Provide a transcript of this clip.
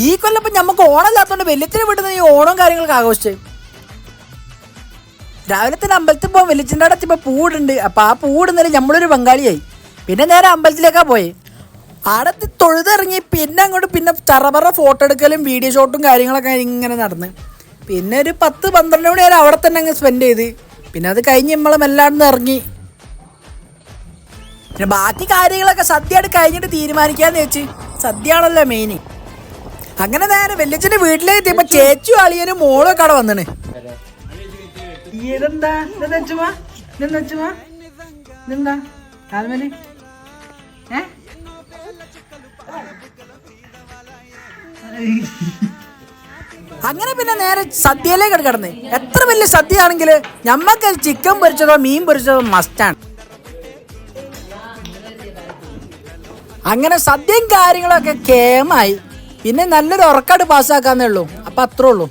ഈ കൊല്ലം നമുക്ക് ഓണമില്ലാത്തതുകൊണ്ട് വെല്ലിച്ചിനെ വീട്ടിൽ നിന്ന് ഈ ഓണവും കാര്യങ്ങളൊക്കെ ആഘോഷിച്ചേ. രാവിലെ തന്നെ അമ്പലത്തിൽ പോകാൻ വെല്ലിച്ചിൻ്റെ അവിടെ എത്തിയപ്പോൾ പൂടുണ്ട്. അപ്പോൾ ആ പൂടുന്നതിൽ നമ്മളൊരു പങ്കാളിയായി. പിന്നെ നേരെ അമ്പലത്തിലേക്കാണ് പോയി. അവിടെ തൊഴുതിറങ്ങി പിന്നെ അങ്ങോട്ട് പിന്നെ ചറപറ ഫോട്ടോ എടുക്കലും വീഡിയോ ഷോട്ടും കാര്യങ്ങളൊക്കെ ഇങ്ങനെ നടന്ന് പിന്നെ ഒരു 10-12 മണി വരെ അവിടെ തന്നെ അങ്ങ് സ്പെൻഡ് ചെയ്ത്. പിന്നെ അത് കഴിഞ്ഞ് നമ്മളെല്ലാണ്ട് ഇറങ്ങി. പിന്നെ ബാക്കി കാര്യങ്ങളൊക്കെ സദ്യയായിട്ട് കഴിഞ്ഞിട്ട് തീരുമാനിക്കാന്ന് വെച്ച്. സദ്യയാണല്ലോ മെയിൻ. അങ്ങനെ നേരെ വെല്ലിച്ചിൻ്റെ വീട്ടിലേക്ക് എത്തിയപ്പോൾ ചേച്ചിയും അളിയനും മോളും ഒക്കെ അവിടെ വന്നിണ്. അങ്ങനെ പിന്നെ നേരെ സദ്യയിലേക്ക് കിടന്ന്. എത്ര വലിയ സദ്യ ആണെങ്കിൽ ഞമ്മക്ക് ചിക്കൻ പൊരിച്ചതോ മീൻ പൊരിച്ചതോ മസ്റ്റാണ്. അങ്ങനെ സദ്യയും കാര്യങ്ങളൊക്കെ കേമായി. പിന്നെ നല്ലൊരു ഉറക്കാട് പാസ്സാക്കാന്നേ ഉള്ളൂ. അപ്പം അത്രേ ഉള്ളൂ.